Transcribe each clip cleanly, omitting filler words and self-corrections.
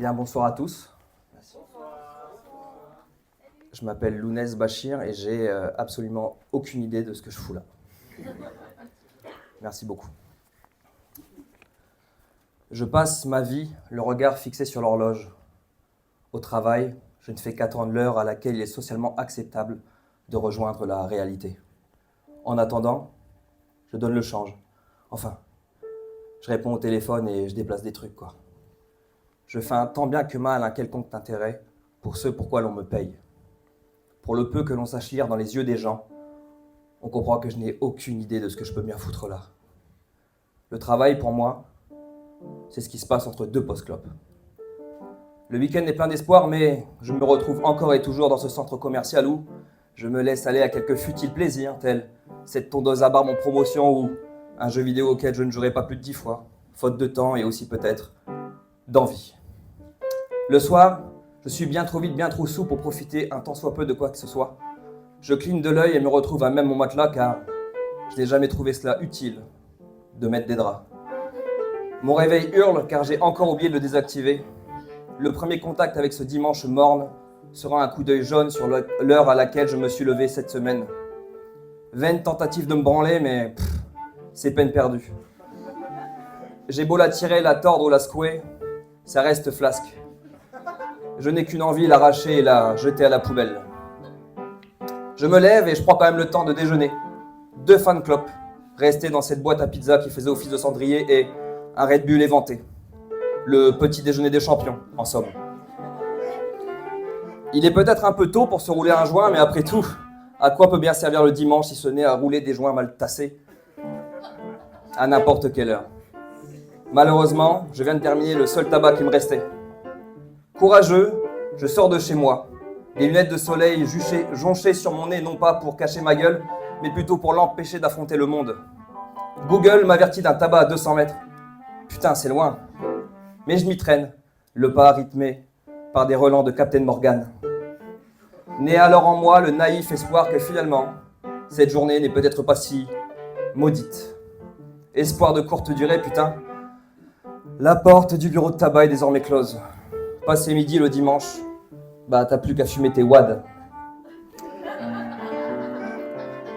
Bien, bonsoir à tous. Merci. Je m'appelle Lounès Bachir et j'ai absolument aucune idée de ce que je fous là. Merci beaucoup. Je passe ma vie, le regard fixé sur l'horloge. Au travail, je ne fais qu'attendre l'heure à laquelle il est socialement acceptable de rejoindre la réalité. En attendant, je donne le change. Enfin, je réponds au téléphone et je déplace des trucs, quoi. Je fais un tant bien que mal un quelconque intérêt pour ce pourquoi l'on me paye. Pour le peu que l'on sache lire dans les yeux des gens, on comprend que je n'ai aucune idée de ce que je peux bien foutre là. Le travail, pour moi, c'est ce qui se passe entre deux post-clopes. Le week-end est plein d'espoir, mais je me retrouve encore et toujours dans ce centre commercial où je me laisse aller à quelques futiles plaisirs, tels cette tondeuse à barbe en promotion ou un jeu vidéo auquel je ne jouerai pas plus de 10 fois, faute de temps et aussi peut-être d'envie. Le soir, je suis bien trop vite, bien trop sous pour profiter un tant soit peu de quoi que ce soit. Je cligne de l'œil et me retrouve à même mon matelas car je n'ai jamais trouvé cela utile de mettre des draps. Mon réveil hurle car j'ai encore oublié de le désactiver. Le premier contact avec ce dimanche morne sera un coup d'œil jaune sur l'heure à laquelle je me suis levé cette semaine. Vaine tentative de me branler, mais c'est peine perdue. J'ai beau la tirer, la tordre ou la secouer, ça reste flasque. Je n'ai qu'une envie, l'arracher et la jeter à la poubelle. Je me lève et je prends quand même le temps de déjeuner. 2 fan clopes, restés dans cette boîte à pizza qui faisait office de cendrier et un Red Bull éventé. Le petit déjeuner des champions, en somme. Il est peut-être un peu tôt pour se rouler un joint, mais après tout, à quoi peut bien servir le dimanche si ce n'est à rouler des joints mal tassés à n'importe quelle heure. Malheureusement, je viens de terminer le seul tabac qui me restait. Courageux, je sors de chez moi, les lunettes de soleil jonchées sur mon nez, non pas pour cacher ma gueule, mais plutôt pour l'empêcher d'affronter le monde. Google m'avertit d'un tabac à 200 mètres. Putain, c'est loin. Mais je m'y traîne, le pas rythmé par des relents de Captain Morgan. Naît alors en moi le naïf espoir que finalement, cette journée n'est peut-être pas si maudite. Espoir de courte durée, putain. La porte du bureau de tabac est désormais close. Passé midi le dimanche, bah t'as plus qu'à fumer tes wads.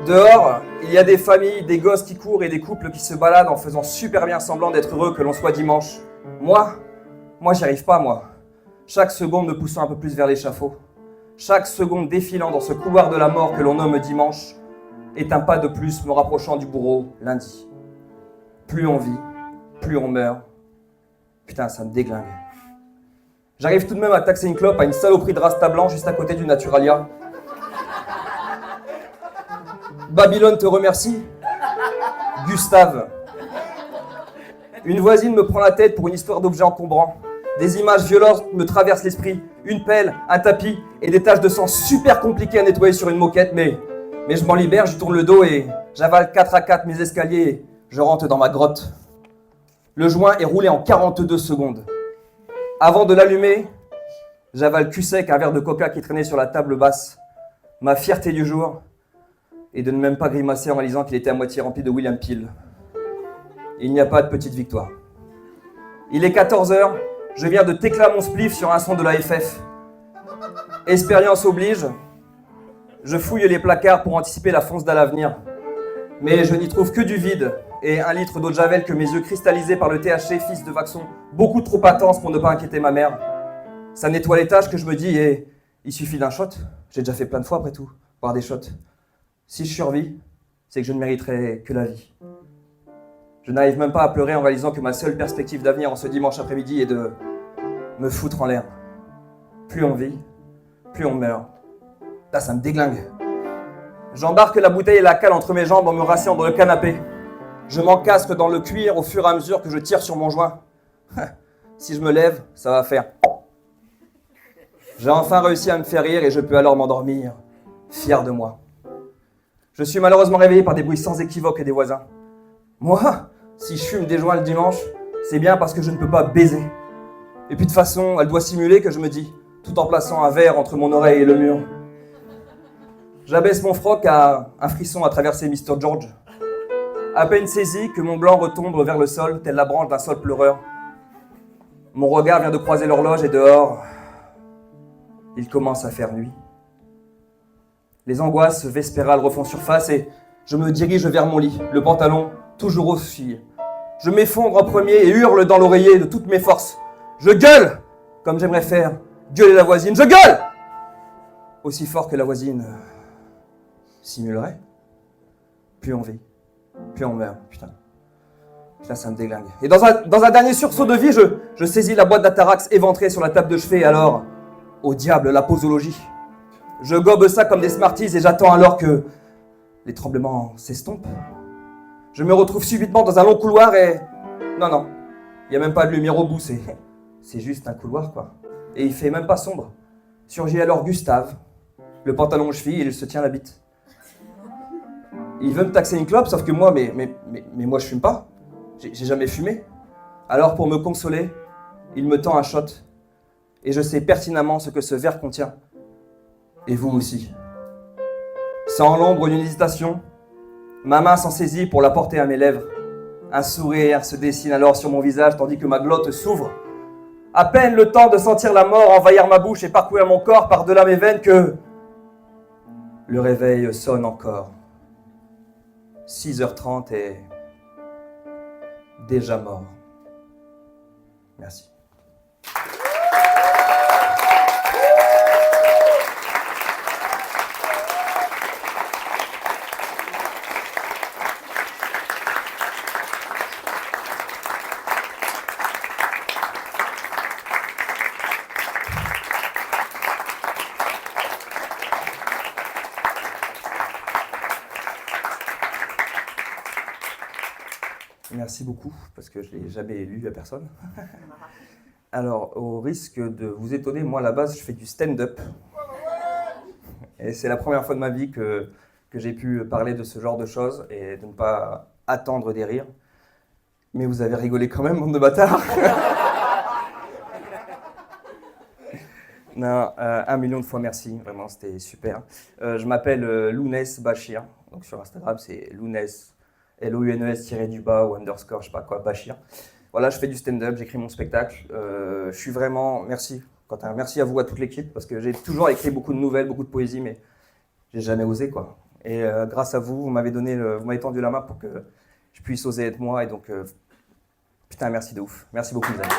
Dehors, il y a des familles, des gosses qui courent et des couples qui se baladent en faisant super bien semblant d'être heureux que l'on soit dimanche. Moi, j'y arrive pas, moi. Chaque seconde me poussant un peu plus vers l'échafaud. Chaque seconde défilant dans ce couloir de la mort que l'on nomme dimanche est un pas de plus me rapprochant du bourreau lundi. Plus on vit, plus on meurt. Putain, ça me déglingue. J'arrive tout de même à taxer une clope à une saloperie de Rasta blanc juste à côté du Naturalia. Babylone te remercie. Gustave. Une voisine me prend la tête pour une histoire d'objets encombrants. Des images violentes me traversent l'esprit. Une pelle, un tapis et des taches de sang super compliquées à nettoyer sur une moquette. Mais je m'en libère, je tourne le dos et j'avale 4 à 4 mes escaliers et je rentre dans ma grotte. Le joint est roulé en 42 secondes. Avant de l'allumer, j'avale cul sec un verre de coca qui traînait sur la table basse. Ma fierté du jour est de ne même pas grimacer en réalisant qu'il était à moitié rempli de William Peel. Il n'y a pas de petite victoire. Il est 14h, je viens de t'éclater mon spliff sur un son de la FF. Expérience oblige, je fouille les placards pour anticiper la fonce d'à l'avenir. Mais je n'y trouve que du vide et 1 litre d'eau de javel que mes yeux cristallisés par le THC, fils de Vaxon, beaucoup trop intense pour ne pas inquiéter ma mère. Ça nettoie les taches que je me dis et il suffit d'un shot. J'ai déjà fait plein de fois après tout, boire des shots. Si je survis, c'est que je ne mériterai que la vie. Je n'arrive même pas à pleurer en réalisant que ma seule perspective d'avenir en ce dimanche après-midi est de me foutre en l'air. Plus on vit, plus on meurt. Là, ça me déglingue. J'embarque la bouteille et la cale entre mes jambes en me rasseyant dans le canapé. Je m'encastre dans le cuir au fur et à mesure que je tire sur mon joint. Si je me lève, ça va faire. J'ai enfin réussi à me faire rire et je peux alors m'endormir, fier de moi. Je suis malheureusement réveillé par des bruits sans équivoque des voisins. Moi, si je fume des joints le dimanche, c'est bien parce que je ne peux pas baiser. Et puis de toute façon, elle doit simuler que je me dis, tout en plaçant un verre entre mon oreille et le mur. J'abaisse mon froc à un frisson à traverser Mr. George. À peine saisi que mon blanc retombe vers le sol, telle la branche d'un sol pleureur. Mon regard vient de croiser l'horloge et dehors, il commence à faire nuit. Les angoisses vespérales refont surface et je me dirige vers mon lit, le pantalon toujours aussi. Je m'effondre en premier et hurle dans l'oreiller de toutes mes forces. Je gueule, comme j'aimerais faire gueuler la voisine. Je gueule aussi fort que la voisine simulerait. Puis on vit, puis on meurt, putain. Putain, ça me déglingue. Et dans un dernier sursaut de vie, je saisis la boîte d'Atarax éventrée sur la table de chevet. Alors, au diable, la posologie. Je gobe ça comme des Smarties et j'attends alors que les tremblements s'estompent. Je me retrouve subitement dans un long couloir et... Non, il n'y a même pas de lumière au bout, c'est juste un couloir, quoi. Et il fait même pas sombre. Surgit alors Gustave, le pantalon aux chevilles, et il se tient la bite. Il veut me taxer une clope, sauf que moi, mais moi je fume pas. J'ai jamais fumé. Alors pour me consoler, il me tend un shot. Et je sais pertinemment ce que ce verre contient. Et vous aussi. Sans l'ombre d'une hésitation, ma main s'en saisit pour la porter à mes lèvres. Un sourire se dessine alors sur mon visage tandis que ma glotte s'ouvre. À peine le temps de sentir la mort envahir ma bouche et parcourir mon corps par-delà mes veines que... Le réveil sonne encore. 6h30 et... déjà mort. Merci. Merci beaucoup, parce que je ne l'ai jamais lu à personne. Alors, au risque de vous étonner, moi à la base, je fais du stand-up. Et c'est la première fois de ma vie que j'ai pu parler de ce genre de choses et de ne pas attendre des rires. Mais vous avez rigolé quand même, bande de bâtards. Non, 1 million de fois merci, vraiment, c'était super. Je m'appelle Lounès Bachir, donc sur Instagram, c'est Lounès. L-O-U-N-E-S-du-bas ou underscore, je sais pas quoi, Bachir. Voilà, je fais du stand-up, j'écris mon spectacle. Je suis vraiment... Merci, Quentin. Merci à vous, à toute l'équipe, parce que j'ai toujours écrit beaucoup de nouvelles, beaucoup de poésie, mais j'ai jamais osé, quoi. Et grâce à vous, vous m'avez tendu la main pour que je puisse oser être moi. Et donc, putain, merci de ouf. Merci beaucoup, les amis.